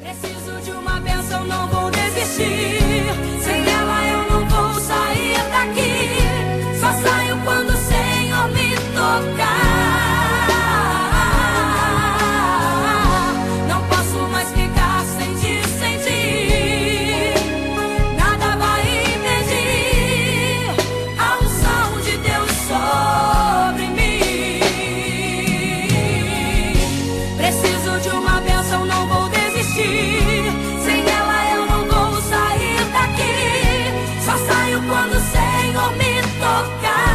Preciso de uma bênção, não vou desistir. Sem ela eu não vou sair daqui. Só saio quando o Senhor me tocar. Não posso mais ficar sem ti. Nada vai impedir a unção de Deus sobre mim. Preciso de uma bênção, não vou desistir. Sem ela eu não vou sair daqui. Só saio quando o Senhor me tocar.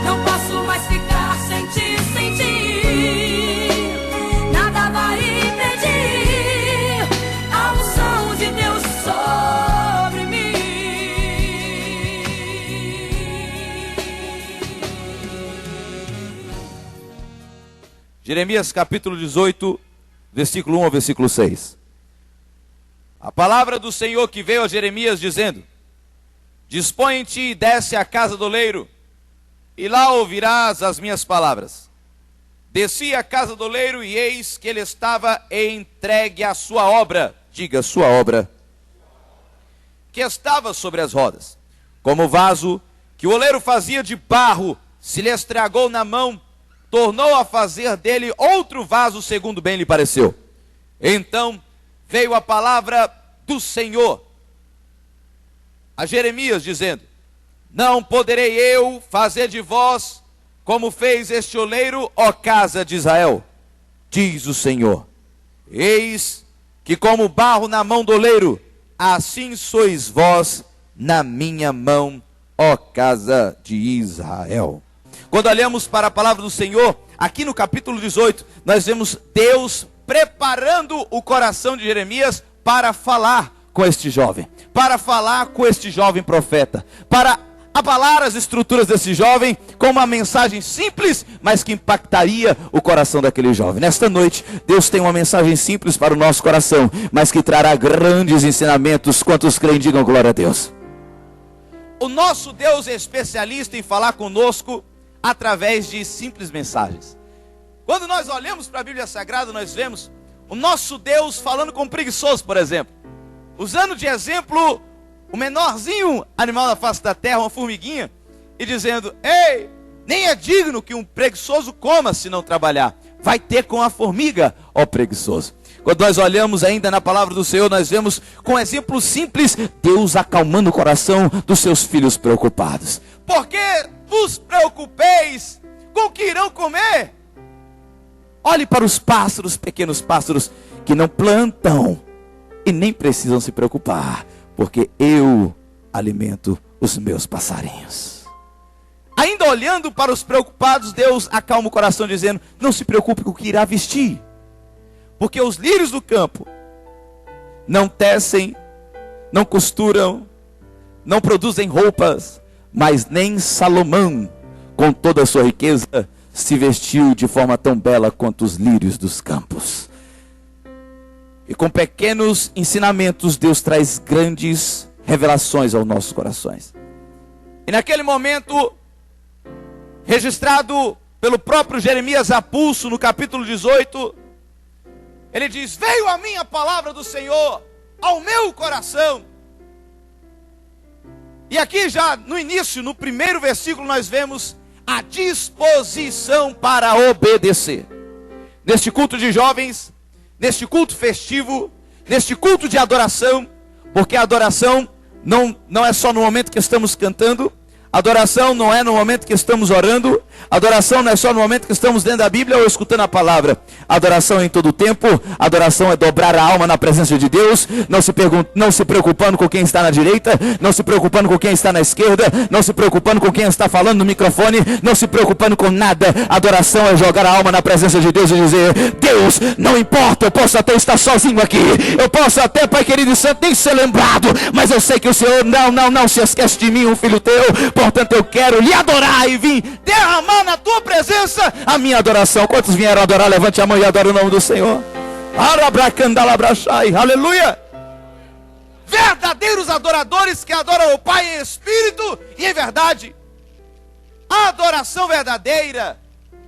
Não posso mais ficar sem ti. Nada vai impedir a unção de Deus sobre mim. Jeremias capítulo 18, versículo 1 ao versículo 6. A palavra do Senhor que veio a Jeremias dizendo: dispõe-te e desce à casa do oleiro, e lá ouvirás as minhas palavras. Desci à casa do oleiro, e eis que ele estava entregue à sua obra. Diga, sua obra. Que estava sobre as rodas. Como o vaso que o oleiro fazia de barro se lhe estragou na mão, tornou a fazer dele outro vaso segundo bem lhe pareceu. Então veio a palavra do Senhor a Jeremias dizendo: não poderei eu fazer de vós como fez este oleiro, ó casa de Israel, diz o Senhor. Eis que como barro na mão do oleiro, assim sois vós na minha mão, ó casa de Israel. Quando olhamos para a palavra do Senhor, aqui no capítulo 18, nós vemos Deus preparando o coração de Jeremias para falar com este jovem, para falar com este jovem profeta, para abalar as estruturas desse jovem com uma mensagem simples, mas que impactaria o coração daquele jovem. Nesta noite, Deus tem uma mensagem simples para o nosso coração, mas que trará grandes ensinamentos. Quantos creem, digam glória a Deus. O nosso Deus é especialista em falar conosco através de simples mensagens. Quando nós olhamos para a Bíblia Sagrada, nós vemos o nosso Deus falando com um preguiçoso, por exemplo, usando de exemplo o menorzinho animal da face da terra, uma formiguinha, e dizendo: ei, nem é digno que um preguiçoso coma se não trabalhar. Vai ter com a formiga, ó preguiçoso. Quando nós olhamos ainda na palavra do Senhor, nós vemos com exemplo simples Deus acalmando o coração dos seus filhos preocupados. Por que vos preocupeis com o que irão comer? Olhe para os pássaros, pequenos pássaros, que não plantam e nem precisam se preocupar, porque eu alimento os meus passarinhos. Ainda olhando para os preocupados, Deus acalma o coração dizendo: não se preocupe com o que irá vestir, porque os lírios do campo não tecem, não costuram, não produzem roupas, mas nem Salomão, com toda a sua riqueza, se vestiu de forma tão bela quanto os lírios dos campos. E com pequenos ensinamentos, Deus traz grandes revelações aos nossos corações. E naquele momento, registrado pelo próprio Jeremias a pulso, no capítulo 18, ele diz: veio a mim a palavra do Senhor ao meu coração. E aqui já no início, no primeiro versículo, nós vemos a disposição para obedecer. Neste culto de jovens, neste culto festivo, neste culto de adoração, porque a adoração não é só no momento que estamos cantando, adoração não é no momento que estamos orando, adoração não é só no momento que estamos lendo a Bíblia ou escutando a palavra. Adoração é em todo o tempo. Adoração é dobrar a alma na presença de Deus, não se preocupando com quem está na direita, não se preocupando com quem está na esquerda, não se preocupando com quem está falando no microfone, não se preocupando com nada. Adoração é jogar a alma na presença de Deus e dizer: Deus, não importa, eu posso até estar sozinho aqui, eu posso até, Pai querido e santo, nem ser lembrado, mas eu sei que o Senhor não se esquece de mim, um filho teu. Portanto, eu quero lhe adorar e vim derramar na tua presença a minha adoração. Quantos vieram adorar? Levante a mão e adore o nome do Senhor. Aleluia. Verdadeiros adoradores que adoram o Pai em espírito e em verdade. A adoração verdadeira,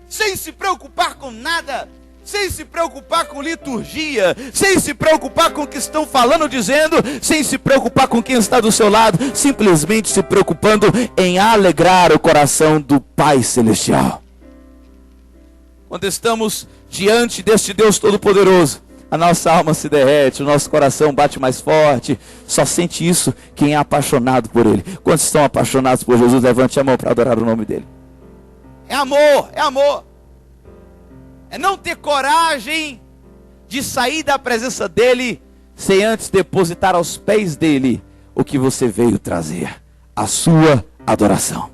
sem se preocupar com nada, sem se preocupar com liturgia, sem se preocupar com o que estão falando, dizendo, sem se preocupar com quem está do seu lado, simplesmente se preocupando em alegrar o coração do Pai Celestial. Quando estamos diante deste Deus Todo-Poderoso, a nossa alma se derrete, o nosso coração bate mais forte. Só sente isso quem é apaixonado por Ele. Quantos estão apaixonados por Jesus? Levante a mão para adorar o nome dEle. É amor, é amor. É não ter coragem de sair da presença dEle sem antes depositar aos pés dEle o que você veio trazer, a sua adoração.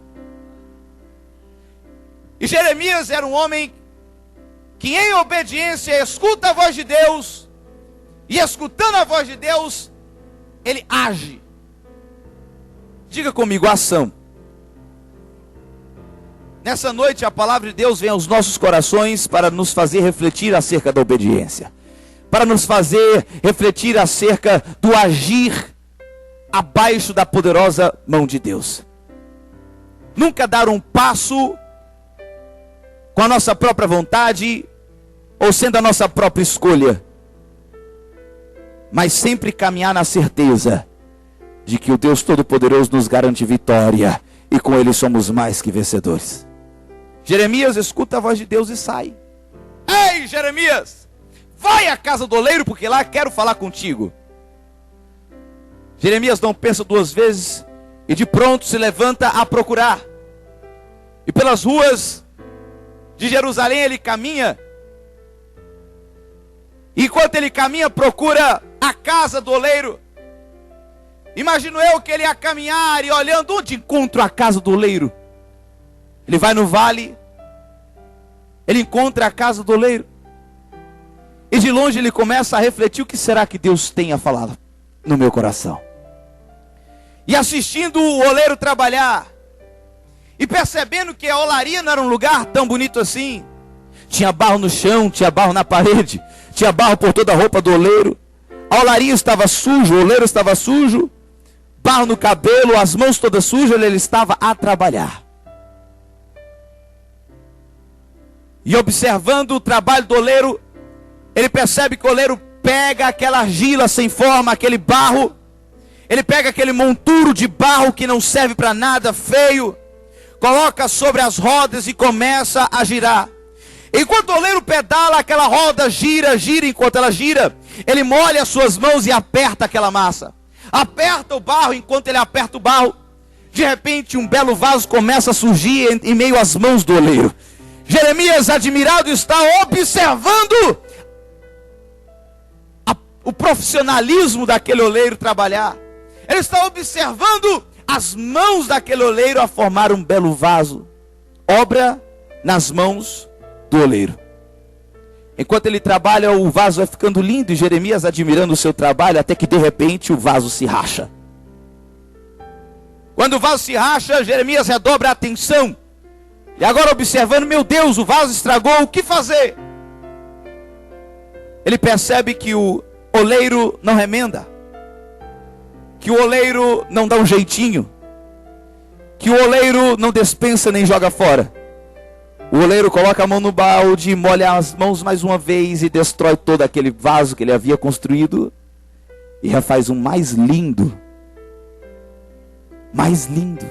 E Jeremias era um homem que em obediência escuta a voz de Deus, e escutando a voz de Deus, ele age. Diga comigo, ação. Nessa noite a palavra de Deus vem aos nossos corações para nos fazer refletir acerca da obediência, para nos fazer refletir acerca do agir abaixo da poderosa mão de Deus. Nunca dar um passo com a nossa própria vontade, ou sendo a nossa própria escolha, mas sempre caminhar na certeza de que o Deus Todo-Poderoso nos garante vitória, e com Ele somos mais que vencedores. Jeremias escuta a voz de Deus e sai. Ei, Jeremias, vai à casa do oleiro, porque lá quero falar contigo. Jeremias não pensa duas vezes, e de pronto se levanta a procurar. E pelas ruas de Jerusalém ele caminha. E enquanto ele caminha, procura a casa do oleiro. Imagino eu que ele ia caminhar e olhando, onde encontro a casa do oleiro? Ele vai no vale, ele encontra a casa do oleiro, e de longe ele começa a refletir: o que será que Deus tenha falado no meu coração? E assistindo o oleiro trabalhar, e percebendo que a olaria não era um lugar tão bonito assim, tinha barro no chão, tinha barro na parede, tinha barro por toda a roupa do oleiro, a olaria estava suja, o oleiro estava sujo, barro no cabelo, as mãos todas sujas, ele estava a trabalhar. E observando o trabalho do oleiro, ele percebe que o oleiro pega aquela argila sem forma, aquele barro, ele pega aquele monturo de barro que não serve para nada, feio, coloca sobre as rodas e começa a girar. Enquanto o oleiro pedala, aquela roda gira, gira. Enquanto ela gira, ele molha as suas mãos e aperta aquela massa. Aperta o barro. Enquanto ele aperta o barro, de repente um belo vaso começa a surgir em meio às mãos do oleiro. Jeremias, admirado, está observando o profissionalismo daquele oleiro trabalhar. Ele está observando as mãos daquele oleiro a formar um belo vaso. Obra nas mãos do oleiro. Enquanto ele trabalha, o vaso vai ficando lindo, e Jeremias admirando o seu trabalho, até que de repente o vaso se racha. Quando o vaso se racha, Jeremias redobra a atenção, e agora observando: meu Deus, o vaso estragou, o que fazer? Ele percebe que o oleiro não remenda, que o oleiro não dá um jeitinho, que o oleiro não dispensa nem joga fora. O oleiro coloca a mão no balde, molha as mãos mais uma vez e destrói todo aquele vaso que ele havia construído, e já faz um mais lindo. Mais lindo.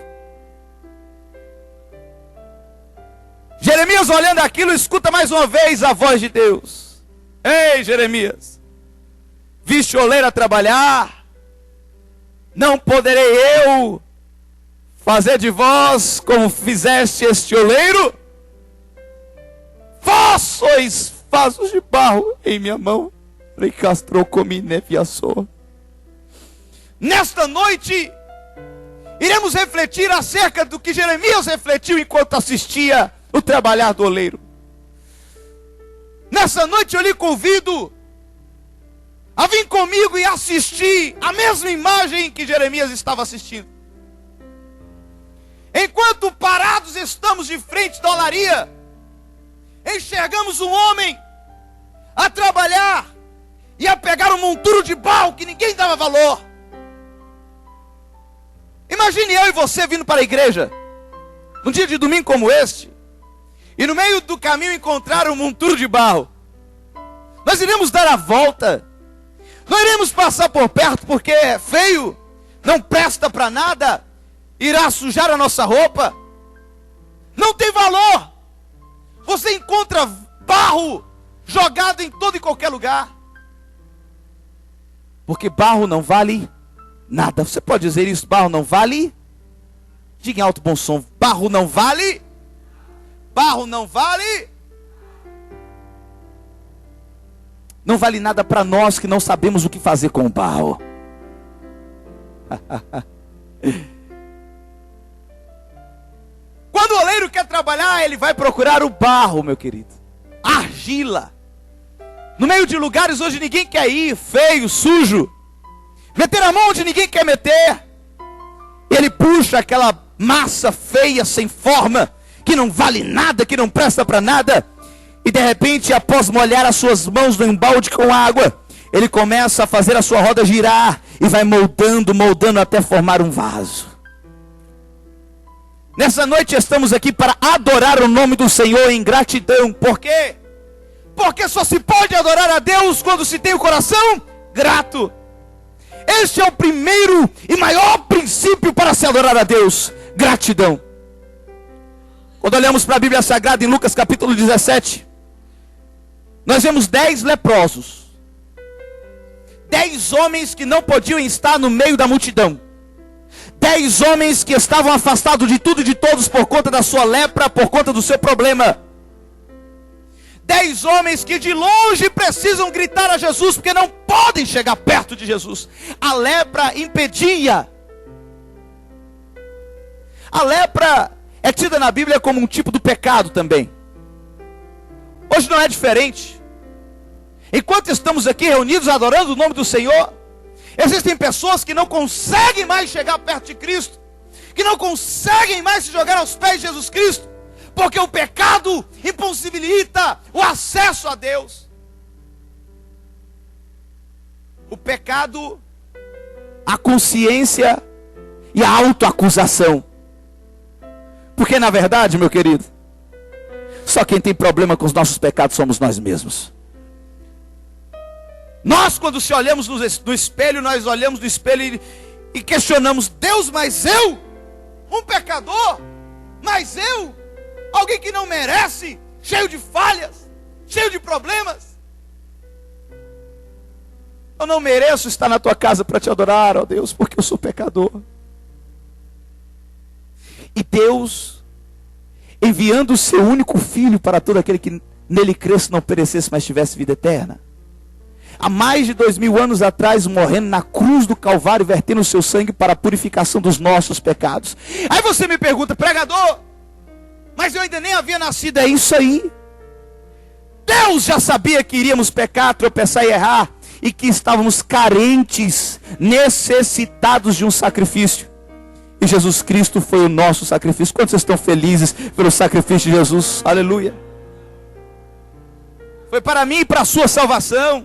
Jeremias, olhando aquilo, escuta mais uma vez a voz de Deus: ei, Jeremias, viste o oleiro a trabalhar? Não poderei eu fazer de vós como fizeste este oleiro? Vós sois vasos de barro em minha mão. Nesta noite, iremos refletir acerca do que Jeremias refletiu enquanto assistia o trabalhar do oleiro. Nessa noite eu lhe convido a vir comigo e assistir a mesma imagem que Jeremias estava assistindo. Enquanto parados estamos de frente da olaria, enxergamos um homem a trabalhar e a pegar um monturo de barro que ninguém dava valor. Imagine eu e você vindo para a igreja num dia de domingo como este, e no meio do caminho encontrar um monturo de barro. Nós iremos dar a volta. Nós iremos passar por perto porque é feio, não presta para nada, irá sujar a nossa roupa. Não tem valor. Você encontra barro jogado em todo e qualquer lugar. Porque barro não vale nada. Você pode dizer isso? Barro não vale? Diga em alto bom som. Barro não vale? Barro não vale? Não vale nada para nós que não sabemos o que fazer com o barro. Quando o oleiro quer trabalhar, ele vai procurar o barro, meu querido. Argila. No meio de lugares onde ninguém quer ir, feio, sujo. Meter a mão onde ninguém quer meter. Ele puxa aquela massa feia, sem forma, que não vale nada, que não presta para nada. E de repente, após molhar as suas mãos no embalde com água, ele começa a fazer a sua roda girar e vai moldando, moldando até formar um vaso. Nessa noite estamos aqui para adorar o nome do Senhor em gratidão. Por quê? Porque só se pode adorar a Deus quando se tem o coração grato. Este é o primeiro e maior princípio para se adorar a Deus: gratidão. Quando olhamos para a Bíblia Sagrada em Lucas capítulo 17, nós vemos 10 leprosos. 10 homens que não podiam estar no meio da multidão. 10 homens que estavam afastados de tudo e de todos por conta da sua lepra, por conta do seu problema. 10 homens que de longe precisam gritar a Jesus, porque não podem chegar perto de Jesus. A lepra impedia. A lepra é tida na Bíblia como um tipo do pecado também. Hoje não é diferente. Enquanto estamos aqui reunidos adorando o nome do Senhor, existem pessoas que não conseguem mais chegar perto de Cristo, que não conseguem mais se jogar aos pés de Jesus Cristo, porque o pecado impossibilita o acesso a Deus. O pecado, a consciência e a autoacusação. Porque na verdade, meu querido, só quem tem problema com os nossos pecados somos nós mesmos. Nós, quando se olhamos no espelho, nós olhamos no espelho e questionamos: Deus, mas eu, um pecador, mas eu, alguém que não merece, cheio de falhas, cheio de problemas. Eu não mereço estar na tua casa para te adorar, ó Deus, porque eu sou pecador. E Deus, enviando o seu único filho para todo aquele que nele cresce, não perecesse, mas tivesse vida eterna. Há mais de 2000 anos atrás, morrendo na cruz do Calvário, vertendo o seu sangue para a purificação dos nossos pecados. Aí você me pergunta: pregador, mas eu ainda nem havia nascido. É isso aí. Deus já sabia que iríamos pecar, tropeçar e errar, e que estávamos carentes, necessitados de um sacrifício. E Jesus Cristo foi o nosso sacrifício. Quantos estão felizes pelo sacrifício de Jesus? Aleluia. Foi para mim e para a sua salvação.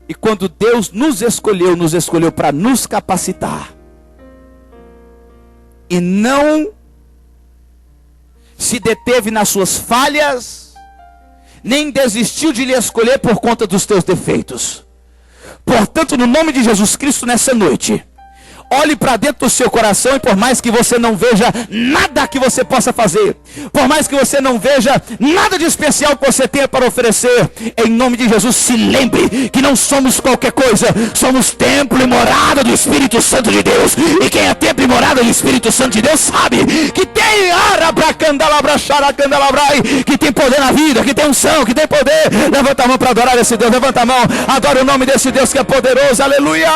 E quando Deus nos escolheu para nos capacitar. E não se deteve nas suas falhas, nem desistiu de lhe escolher por conta dos teus defeitos. Portanto, no nome de Jesus Cristo, nessa noite, olhe para dentro do seu coração, e por mais que você não veja nada que você possa fazer, por mais que você não veja nada de especial que você tenha para oferecer, em nome de Jesus, se lembre que não somos qualquer coisa, somos templo e morada do Espírito Santo de Deus. E quem é templo e morada do Espírito Santo de Deus sabe que tem que tem poder na vida, que tem unção, que tem poder. Levanta a mão para adorar esse Deus, levanta a mão, adora o nome desse Deus que é poderoso, aleluia.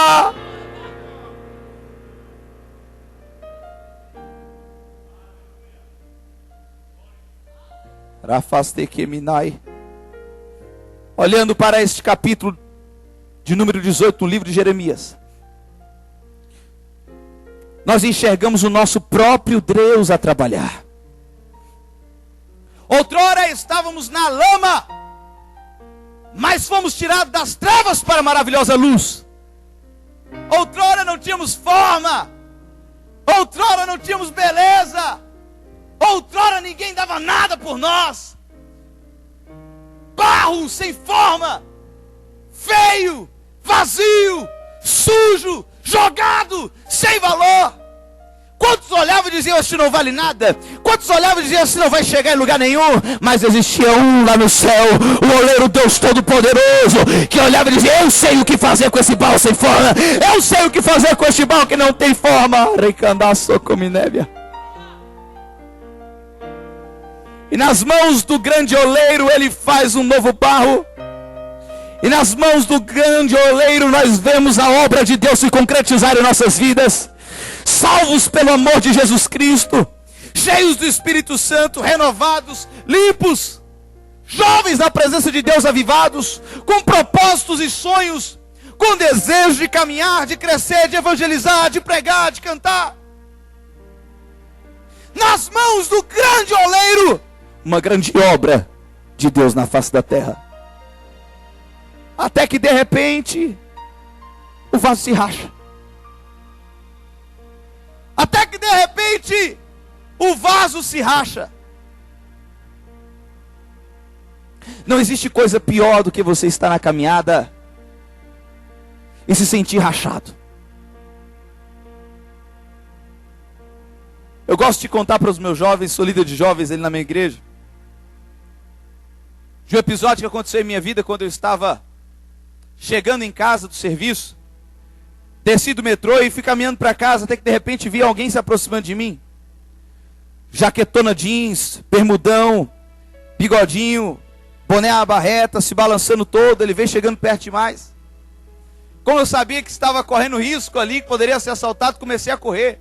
Olhando para este capítulo de número 18 no livro de Jeremias, nós enxergamos o nosso próprio Deus a trabalhar. Outrora estávamos na lama, mas fomos tirados das trevas para a maravilhosa luz. Outrora não tínhamos forma, outrora não tínhamos beleza, outrora ninguém dava nada por nós. barro sem forma, feio, vazio, sujo, jogado, sem valor. Quantos olhavam e diziam, este não vale nada? Quantos olhavam e diziam, este não vai chegar em lugar nenhum? Mas existia um lá no céu, o oleiro Deus Todo-Poderoso, que olhava e dizia, eu sei o que fazer com esse barro sem forma, eu sei o que fazer com este barro que não tem forma. E nas mãos do grande oleiro ele faz um novo barro. E nas mãos do grande oleiro nós vemos a obra de Deus se concretizar em nossas vidas. Salvos pelo amor de Jesus Cristo, cheios do Espírito Santo, renovados, limpos, jovens na presença de Deus, avivados, com propósitos e sonhos, com desejo de caminhar, de crescer, de evangelizar, de pregar, de cantar. Nas mãos do grande oleiro, uma grande obra de Deus na face da terra. Até que de repente o vaso se racha. Até que de repente o vaso se racha. Não existe coisa pior do que você estar na caminhada e se sentir rachado. Eu gosto de contar para os meus jovens, sou líder de jovens ali na minha igreja, de um episódio que aconteceu em minha vida quando eu estava chegando em casa do serviço. Desci do metrô e fui caminhando para casa, até que de repente vi alguém se aproximando de mim. Jaquetona jeans, bermudão, bigodinho, boné à barreta, se balançando todo. Ele veio chegando perto demais. Como eu sabia que estava correndo risco ali, que poderia ser assaltado, comecei a correr.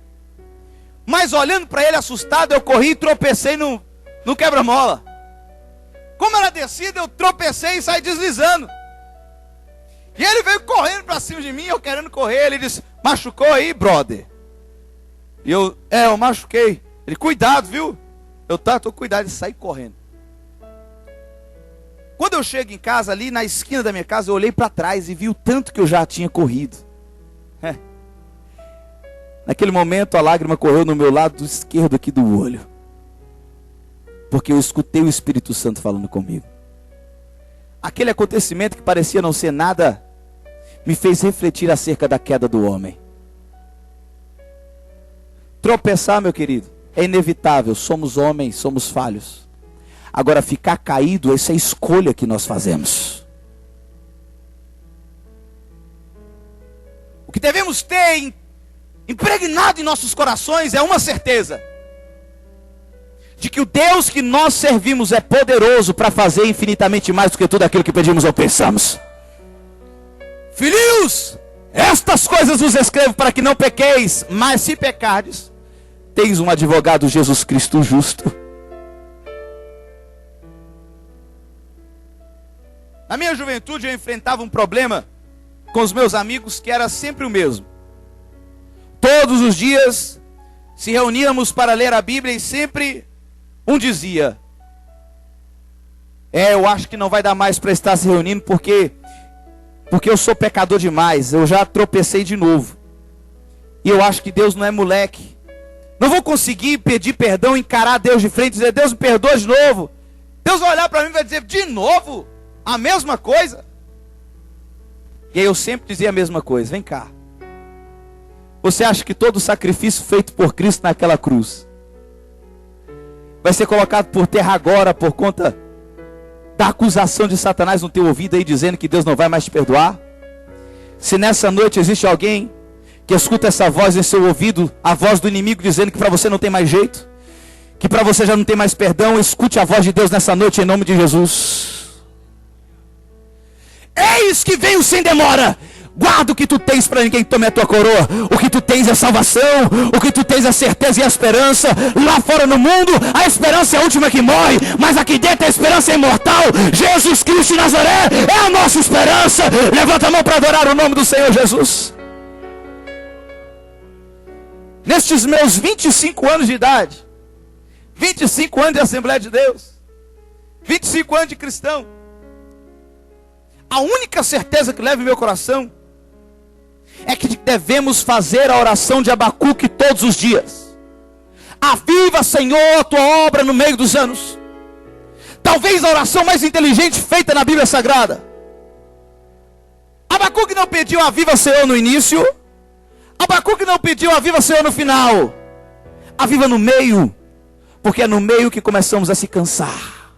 Mas olhando para ele assustado, eu corri e tropecei no quebra-mola. Como era descida, eu tropecei e saí deslizando. E ele veio correndo para cima de mim, eu querendo correr. Ele disse, machucou aí, brother? E eu machuquei. Ele, cuidado, viu? Eu tô cuidado, e saí correndo. Quando eu chego em casa, ali na esquina da minha casa, eu olhei para trás e vi o tanto que eu já tinha corrido. Naquele momento a lágrima correu no meu lado esquerdo aqui do olho. Porque eu escutei o Espírito Santo falando comigo. Aquele acontecimento que parecia não ser nada, me fez refletir acerca da queda do homem. Tropeçar, meu querido, é inevitável. Somos homens, somos falhos. Agora, ficar caído, essa é a escolha que nós fazemos. O que devemos ter impregnado em nossos corações é uma certeza: de que o Deus que nós servimos é poderoso para fazer infinitamente mais do que tudo aquilo que pedimos ou pensamos. Filhinhos, estas coisas vos escrevo para que não pequeis, mas se pecardes, tens um advogado, Jesus Cristo justo. Na minha juventude eu enfrentava um problema com os meus amigos que era sempre o mesmo. Todos os dias se reuníamos para ler a Bíblia e sempre um dizia, eu acho que não vai dar mais para estar se reunindo porque eu sou pecador demais, eu já tropecei de novo. E eu acho que Deus não é moleque. Não vou conseguir pedir perdão, encarar Deus de frente e dizer, Deus me perdoa de novo. Deus vai olhar para mim e vai dizer, de novo? A mesma coisa? E aí eu sempre dizia a mesma coisa, vem cá. Você acha que todo o sacrifício feito por Cristo naquela cruz vai ser colocado por terra agora por conta da acusação de Satanás no teu ouvido aí dizendo que Deus não vai mais te perdoar? Se nessa noite existe alguém que escuta essa voz em seu ouvido, a voz do inimigo dizendo que para você não tem mais jeito, que para você já não tem mais perdão, escute a voz de Deus nessa noite em nome de Jesus. Eis que venho sem demora. Guarda o que tu tens para ninguém tome a tua coroa. O que tu tens é salvação. O que tu tens é certeza e a esperança. Lá fora no mundo, a esperança é a última que morre, mas aqui dentro a esperança é imortal. Jesus Cristo de Nazaré é a nossa esperança. Levanta a mão para adorar o nome do Senhor Jesus. Nestes meus 25 anos de idade, 25 anos de Assembleia de Deus, 25 anos de cristão, a única certeza que leva em meu coração é que devemos fazer a oração de Abacuque todos os dias. Aviva, Senhor, a tua obra no meio dos anos. Talvez a oração mais inteligente feita na Bíblia Sagrada. Abacuque não pediu aviva Senhor no início. Abacuque não pediu aviva Senhor no final. Aviva no meio. Porque é no meio que começamos a se cansar.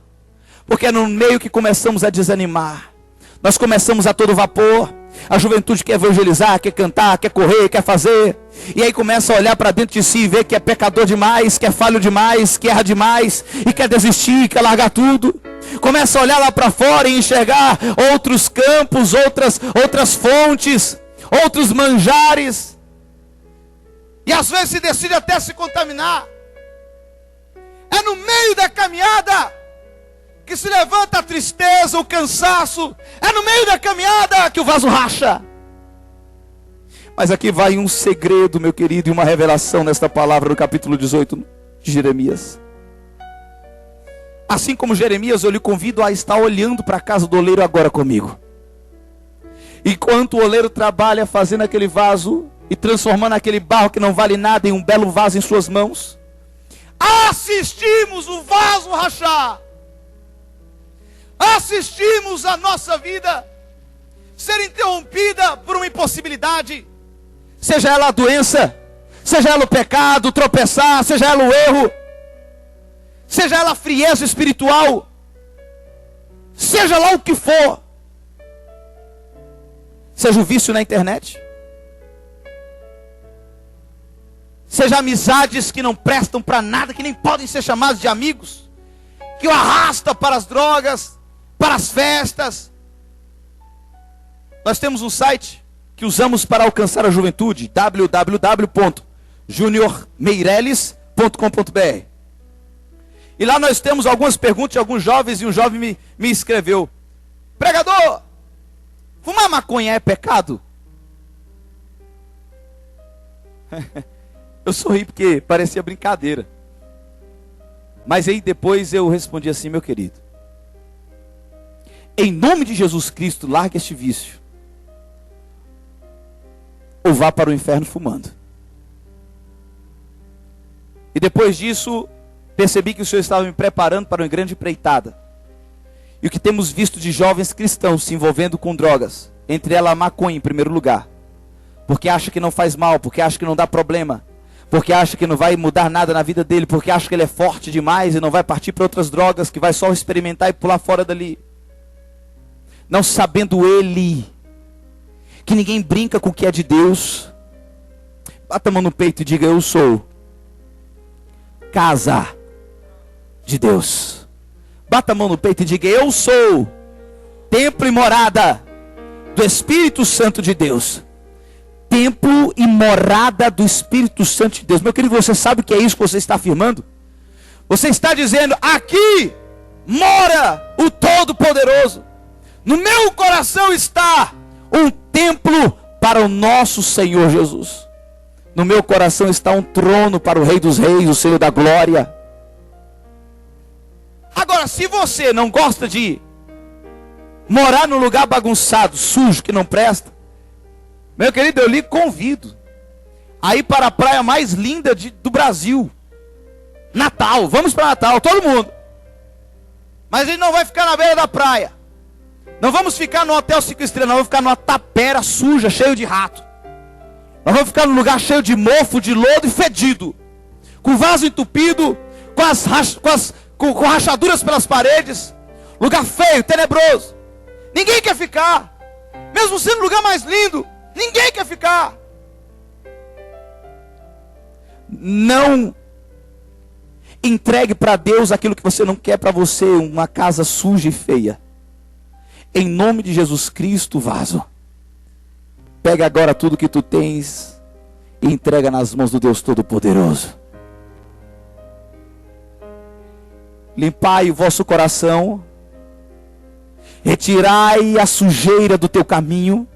Porque é no meio que começamos a desanimar. Nós começamos a todo vapor. A juventude quer evangelizar, quer cantar, quer correr, quer fazer. E aí começa a olhar para dentro de si e ver que é pecador demais, que é falho demais, que erra demais, e quer desistir, quer largar tudo. Começa a olhar lá para fora e enxergar outros campos, outras fontes, outros manjares. E às vezes se decide até se contaminar. É no meio da caminhada que se levanta a tristeza, o cansaço. É no meio da caminhada que o vaso racha. Mas aqui vai um segredo, meu querido, e uma revelação nesta palavra, no capítulo 18 de Jeremias. Assim como Jeremias, eu lhe convido a estar olhando para a casa do oleiro agora comigo. Enquanto o oleiro trabalha fazendo aquele vaso e transformando aquele barro que não vale nada em um belo vaso em suas mãos, assistimos o vaso rachar. Assistimos a nossa vida ser interrompida por uma impossibilidade. Seja ela a doença, seja ela o pecado, tropeçar, seja ela o erro, seja ela a frieza espiritual, seja lá o que for, seja o vício na internet, seja amizades que não prestam para nada, que nem podem ser chamadas de amigos, que o arrasta para as drogas, para as festas. Nós temos um site que usamos para alcançar a juventude, www.juniormeireles.com.br. E lá nós temos algumas perguntas de alguns jovens, e um jovem me escreveu: pregador, fumar maconha é pecado? Eu sorri porque parecia brincadeira. Mas aí depois eu respondi assim: meu querido, em nome de Jesus Cristo, largue este vício, ou vá para o inferno fumando. E depois disso, percebi que o Senhor estava me preparando para uma grande empreitada. E o que temos visto de jovens cristãos se envolvendo com drogas, entre elas a maconha em primeiro lugar, porque acha que não faz mal, porque acha que não dá problema, porque acha que não vai mudar nada na vida dele, porque acha que ele é forte demais e não vai partir para outras drogas, que vai só experimentar e pular fora dali. Não sabendo ele que ninguém brinca com o que é de Deus. Bata a mão no peito e diga: eu sou casa de Deus. Bata a mão no peito e diga: eu sou templo e morada do Espírito Santo de Deus. Templo e morada do Espírito Santo de Deus. Meu querido, você sabe o que é isso que você está afirmando? Você está dizendo: aqui mora o Todo-Poderoso. No meu coração está um templo para o nosso Senhor Jesus. No meu coração está um trono para o Rei dos Reis, o Senhor da Glória. Agora, se você não gosta de morar num lugar bagunçado, sujo, que não presta, meu querido, eu lhe convido a ir para a praia mais linda do Brasil. Natal, vamos para Natal, todo mundo. Mas a gente não vai ficar na beira da praia. Não vamos ficar no hotel 5 estrelas, nós vamos ficar numa tapera suja, cheio de rato. Nós vamos ficar num lugar cheio de mofo, de lodo e fedido, com vaso entupido, com rachaduras pelas paredes. Lugar feio, tenebroso. Ninguém quer ficar. Mesmo sendo o lugar mais lindo, ninguém quer ficar. Não entregue para Deus aquilo que você não quer para você, uma casa suja e feia. Em nome de Jesus Cristo, vaso, pega agora tudo que tu tens e entrega nas mãos do Deus Todo-Poderoso. Limpai o vosso coração, retirai a sujeira do teu caminho,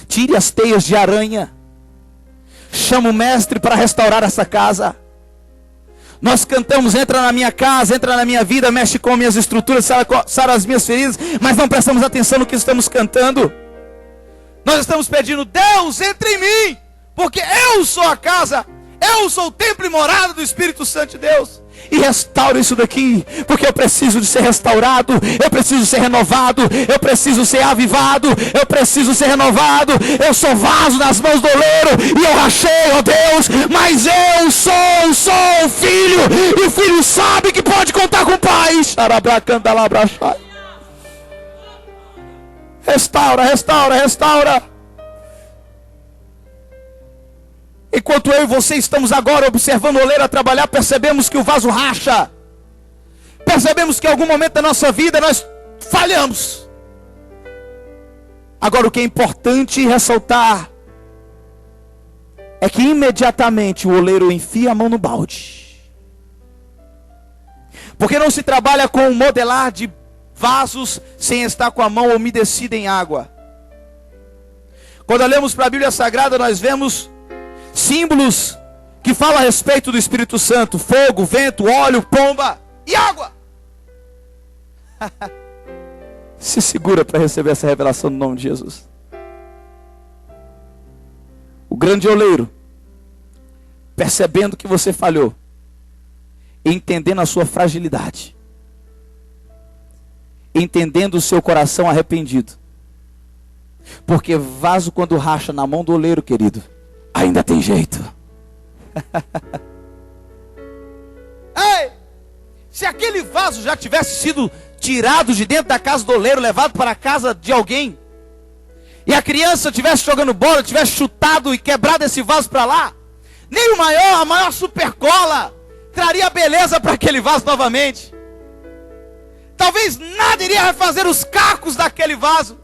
tire as teias de aranha, chama o mestre para restaurar essa casa. Nós cantamos: entra na minha casa, entra na minha vida, mexe com minhas estruturas, sara as minhas feridas, mas não prestamos atenção no que estamos cantando. Nós estamos pedindo: Deus, entre em mim, porque eu sou a casa, eu sou o templo e morada do Espírito Santo de Deus. e restaura isso daqui, porque eu preciso de ser restaurado, eu preciso ser renovado, eu preciso ser avivado, eu preciso ser renovado. Eu sou vaso nas mãos do oleiro e eu rachei, ó Deus, mas eu sou filho, e o filho sabe que pode contar com o pai. Restaura, restaura, restaura. Enquanto eu e você estamos agora observando o oleiro a trabalhar, percebemos que o vaso racha. Percebemos que em algum momento da nossa vida nós falhamos. Agora o que é importante ressaltar é que imediatamente o oleiro enfia a mão no balde. Porque não se trabalha com o modelar de vasos sem estar com a mão umedecida em água. Quando olhamos para a Bíblia Sagrada, nós vemos símbolos que falam a respeito do Espírito Santo: fogo, vento, óleo, pomba e água. Se segura para receber essa revelação no nome de Jesus. O grande oleiro, percebendo que você falhou, entendendo a sua fragilidade, entendendo o seu coração arrependido, porque vaso quando racha na mão do oleiro, querido, ainda tem jeito. Ei, se aquele vaso já tivesse sido tirado de dentro da casa do oleiro, levado para a casa de alguém, e a criança estivesse jogando bola, tivesse chutado e quebrado esse vaso para lá, nem a maior supercola traria beleza para aquele vaso novamente. Talvez nada iria refazer os cacos daquele vaso.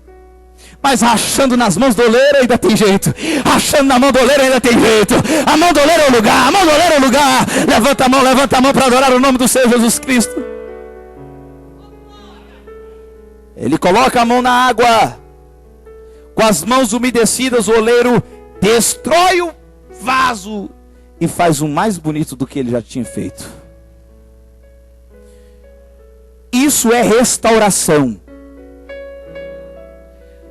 Mas rachando nas mãos do oleiro ainda tem jeito. Rachando na mão do oleiro ainda tem jeito. A mão do oleiro é o lugar. A mão do oleiro é o lugar. Levanta a mão para adorar o nome do Senhor Jesus Cristo. Ele coloca a mão na água. Com as mãos umedecidas, o oleiro destrói o vaso e faz um mais bonito do que ele já tinha feito. Isso é restauração.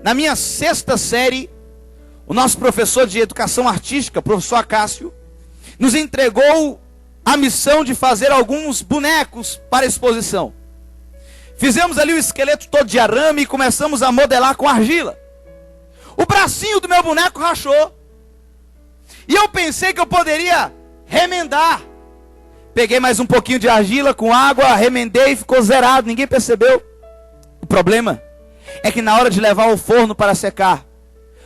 Na minha 6ª série, o nosso professor de educação artística, professor Acácio, nos entregou a missão de fazer alguns bonecos para exposição. Fizemos ali o esqueleto todo de arame e começamos a modelar com argila. O bracinho do meu boneco rachou. E eu pensei que eu poderia remendar. Peguei mais um pouquinho de argila com água, remendei e ficou zerado, ninguém percebeu. O problema é que na hora de levar ao forno para secar,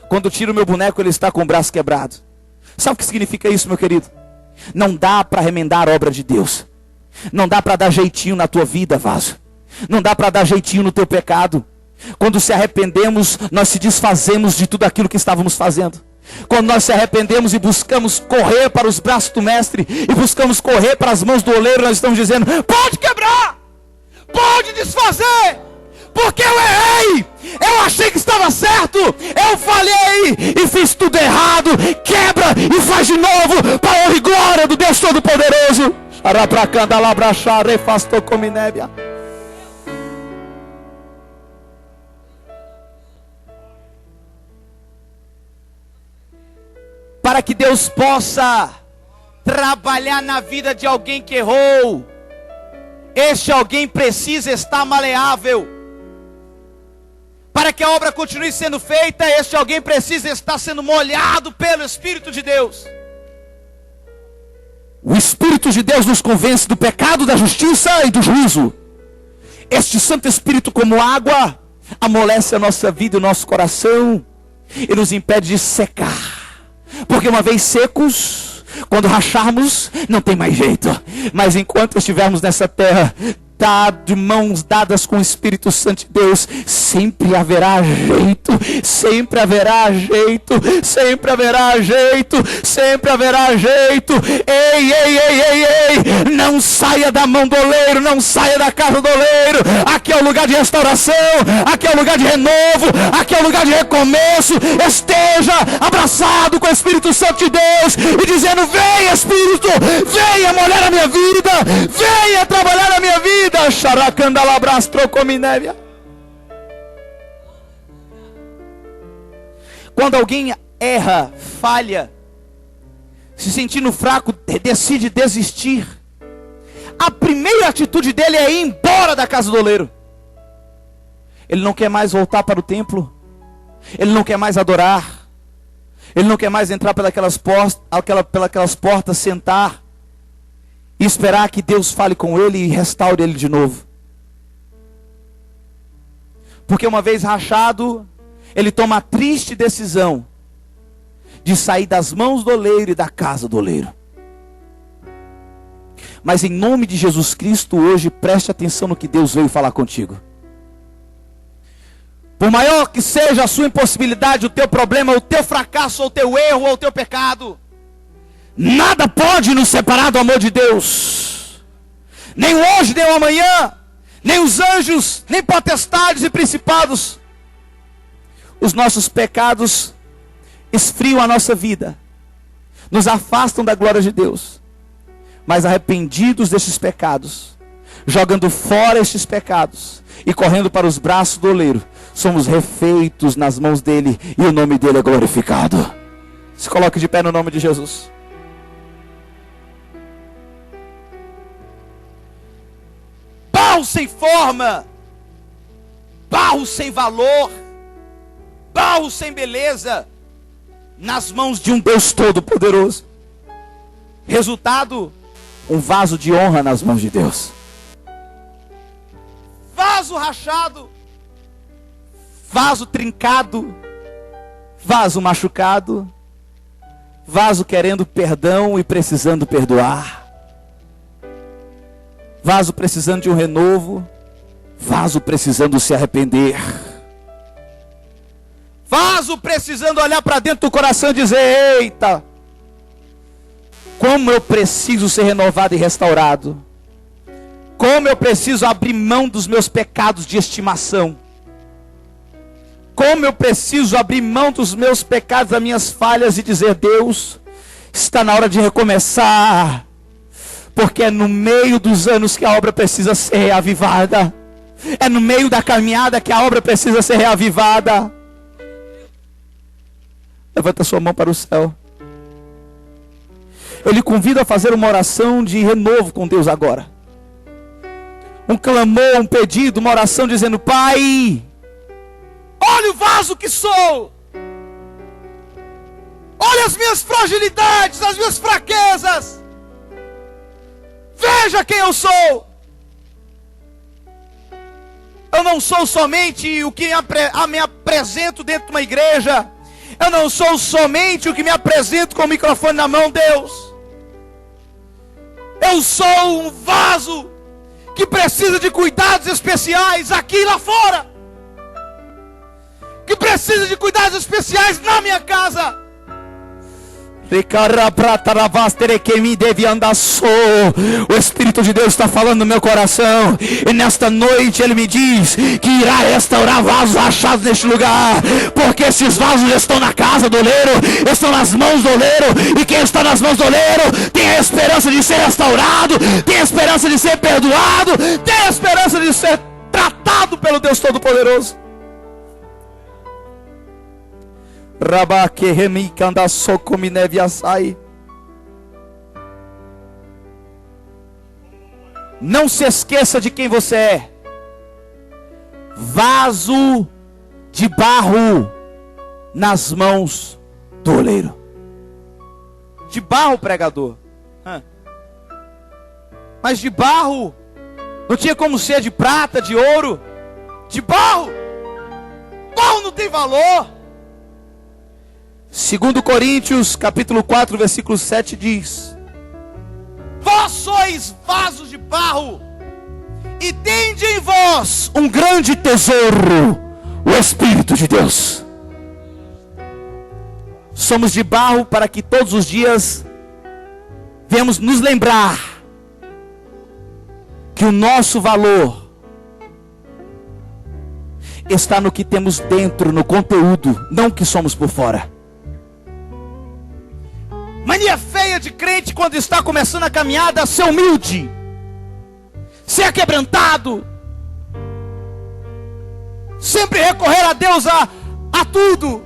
quando tiro o meu boneco, ele está com o braço quebrado. Sabe o que significa isso, meu querido? Não dá para remendar a obra de Deus. Não dá para dar jeitinho na tua vida, vaso. Não dá para dar jeitinho no teu pecado. Quando se arrependemos, nós se desfazemos de tudo aquilo que estávamos fazendo. Quando nós se arrependemos e buscamos correr para os braços do mestre, e buscamos correr para as mãos do oleiro, nós estamos dizendo: pode quebrar, pode desfazer, porque eu errei, eu achei que estava certo, eu falhei e fiz tudo errado. Quebra e faz de novo, para a honra e glória do Deus Todo-Poderoso. Para que Deus possa trabalhar na vida de alguém que errou, este alguém precisa estar maleável. Para que a obra continue sendo feita, este alguém precisa estar sendo molhado pelo Espírito de Deus. O Espírito de Deus nos convence do pecado, da justiça e do juízo. Este Santo Espírito, como água, amolece a nossa vida e o nosso coração e nos impede de secar. Porque uma vez secos, quando racharmos, não tem mais jeito. Mas enquanto estivermos nessa terra, de mãos dadas com o Espírito Santo de Deus, sempre haverá jeito, sempre haverá jeito, sempre haverá jeito, sempre haverá jeito. Ei, ei, ei, ei, ei, não saia da mão do oleiro, não saia da casa do oleiro. Aqui é o lugar de restauração, aqui é o lugar de renovo, aqui é o lugar de recomeço. Esteja abraçado com o Espírito Santo de Deus e dizendo: vem Espírito, venha molhar a minha vida, venha trabalhar na minha vida. Quando alguém erra, falha, se sentindo fraco, decide desistir, a primeira atitude dele é ir embora da casa do oleiro. Ele não quer mais voltar para o templo. Ele não quer mais adorar. Ele não quer mais entrar pelas portas, sentar e esperar que Deus fale com ele e restaure ele de novo. Porque uma vez rachado, ele toma a triste decisão de sair das mãos do oleiro e da casa do oleiro. Mas em nome de Jesus Cristo, hoje, preste atenção no que Deus veio falar contigo. Por maior que seja a sua impossibilidade, o teu problema, o teu fracasso, ou o teu erro, ou o teu pecado, nada pode nos separar do amor de Deus. Nem o hoje, nem o amanhã, nem os anjos, nem potestades e principados. Os nossos pecados esfriam a nossa vida, nos afastam da glória de Deus. Mas arrependidos destes pecados, jogando fora estes pecados e correndo para os braços do oleiro, somos refeitos nas mãos dele e o nome dele é glorificado. Se coloque de pé no nome de Jesus. Barro sem forma, barro sem valor, barro sem beleza, nas mãos de um Deus Todo-Poderoso. Resultado, um vaso de honra nas mãos de Deus. Vaso rachado, vaso trincado, vaso machucado, vaso querendo perdão e precisando perdoar, vaso precisando de um renovo, vaso precisando se arrepender, vaso precisando olhar para dentro do coração e dizer: eita, como eu preciso ser renovado e restaurado. Como eu preciso abrir mão dos meus pecados de estimação. Como eu preciso abrir mão dos meus pecados, das minhas falhas e dizer: Deus, está na hora de recomeçar. Porque é no meio dos anos que a obra precisa ser reavivada. É no meio da caminhada que a obra precisa ser reavivada. Levanta sua mão para o céu. Eu lhe convido a fazer uma oração de renovo com Deus agora. Um clamor, um pedido, uma oração dizendo: Pai, olha o vaso que sou. Olha as minhas fragilidades, as minhas fraquezas. Veja quem eu sou. Eu não sou somente o que me apresento dentro de uma igreja. Eu não sou somente o que me apresento com o microfone na mão, Deus. Eu sou um vaso que precisa de cuidados especiais aqui e lá fora. Que precisa de cuidados especiais na minha casa. O Espírito de Deus está falando no meu coração. E nesta noite Ele me diz que irá restaurar vasos rachados neste lugar. Porque esses vasos estão na casa do oleiro, estão nas mãos do oleiro. E quem está nas mãos do oleiro tem a esperança de ser restaurado, tem a esperança de ser perdoado, tem a esperança de ser tratado pelo Deus Todo-Poderoso. Não se esqueça de quem você é. Vaso de barro nas mãos do oleiro. De barro, pregador. Mas de barro. Não tinha como ser de prata, de ouro. De barro. Barro não tem valor. 2 Coríntios, capítulo 4, versículo 7 diz: Vós sois vasos de barro, e tende em vós um grande tesouro, o Espírito de Deus. Somos de barro para que todos os dias venhamos nos lembrar que o nosso valor está no que temos dentro, no conteúdo, não o que somos por fora. Mania feia de crente quando está começando a caminhada: ser humilde, ser quebrantado, sempre recorrer a Deus a tudo.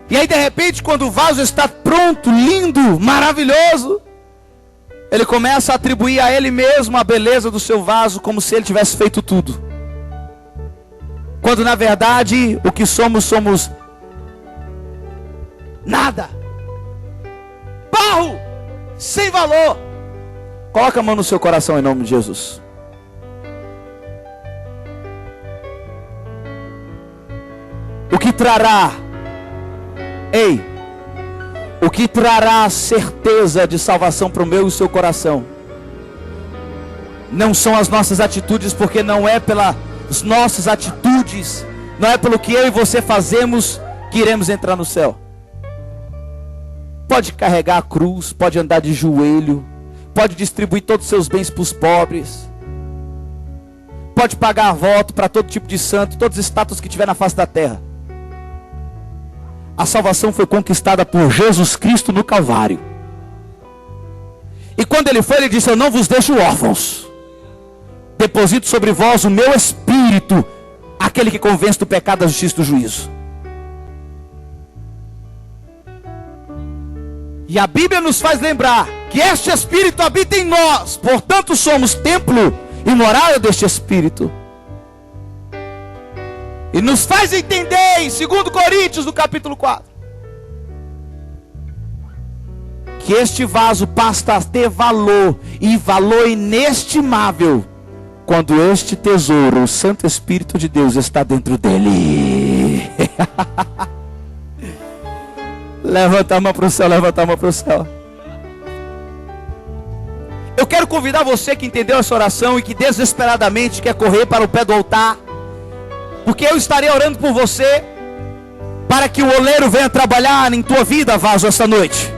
E aí de repente, quando o vaso está pronto, lindo, maravilhoso, ele começa a atribuir a ele mesmo a beleza do seu vaso, como se ele tivesse feito tudo. Quando na verdade o que somos, somos nada. Barro, sem valor. Coloca a mão no seu coração em nome de Jesus. O que trará, o que trará certeza de salvação para o meu e o seu coração, não são as nossas atitudes, porque não é pelas nossas atitudes, não é pelo que eu e você fazemos que iremos entrar no céu. Pode carregar a cruz, pode andar de joelho, pode distribuir todos os seus bens para os pobres, pode pagar voto para todo tipo de santo, todos os status que tiver na face da terra. A salvação foi conquistada por Jesus Cristo no Calvário. E quando ele foi, ele disse: eu não vos deixo órfãos, deposito sobre vós o meu Espírito, aquele que convence do pecado, da justiça e do juízo. E a Bíblia nos faz lembrar que este Espírito habita em nós, portanto somos templo e morada deste Espírito. E nos faz entender em 2 Coríntios, no capítulo 4, que este vaso passa a ter valor, e valor inestimável, quando este tesouro, o Santo Espírito de Deus, está dentro dele. Levanta a mão para o céu, levanta a mão para o céu. Eu quero convidar você que entendeu essa oração e que desesperadamente quer correr para o pé do altar, porque eu estarei orando por você, para que o oleiro venha trabalhar em tua vida, vaso, esta noite.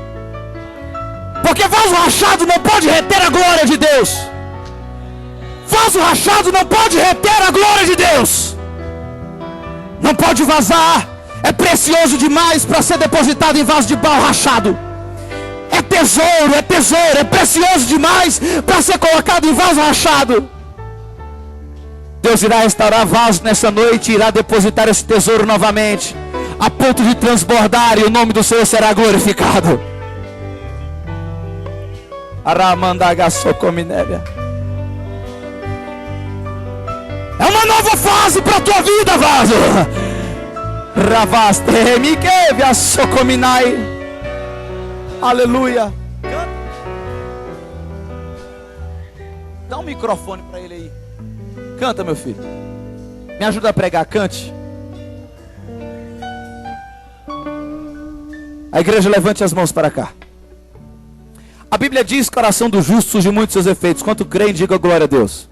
Porque vaso rachado não pode reter a glória de Deus. Vaso rachado não pode reter a glória de Deus. Não pode vazar. É precioso demais para ser depositado em vaso de barro rachado. É tesouro, é precioso demais para ser colocado em vaso rachado. Deus irá restaurar vasos nessa noite, irá depositar esse tesouro novamente, a ponto de transbordar, e o nome do Senhor será glorificado. É uma nova fase para a tua vida, vaso. Aleluia. Dá um microfone para ele aí. Canta, meu filho. Me ajuda a pregar, cante. A igreja, levante as mãos para cá. A Bíblia diz que a oração do justo surge muitos seus efeitos. Quanto creem, diga glória a Deus.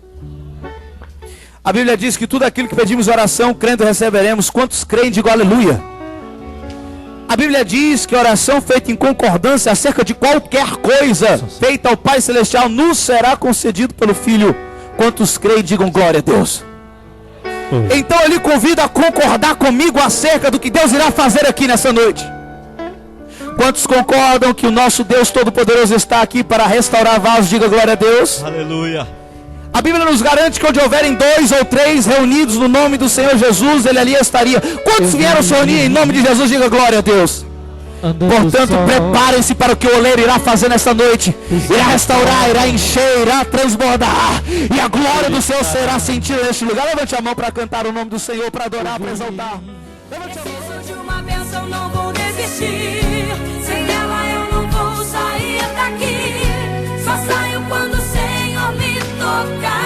A Bíblia diz que tudo aquilo que pedimos em oração, crendo, receberemos. Quantos creem, diga aleluia. A Bíblia diz que a oração feita em concordância acerca de qualquer coisa feita ao Pai Celestial nos será concedido pelo Filho. Quantos creem, digam glória a Deus. Então ele convida a concordar comigo acerca do que Deus irá fazer aqui nessa noite. Quantos concordam que o nosso Deus Todo-Poderoso está aqui para restaurar vasos? Diga glória a Deus. Aleluia. A Bíblia nos garante que onde houverem 2 ou 3 reunidos no nome do Senhor Jesus, Ele ali estaria. Quantos vieram se reunir em nome de Jesus? Diga glória a Deus. Portanto, preparem-se para o que o oleiro irá fazer nesta noite. Irá restaurar, irá encher, irá transbordar, e a glória do Senhor será sentida neste lugar. Levante a mão para cantar o nome do Senhor, para adorar, para exaltar. Levante a mão. Preciso de uma bênção, não vou desistir. Sem ela eu não vou sair daqui. Só saio quando o Senhor me tocar.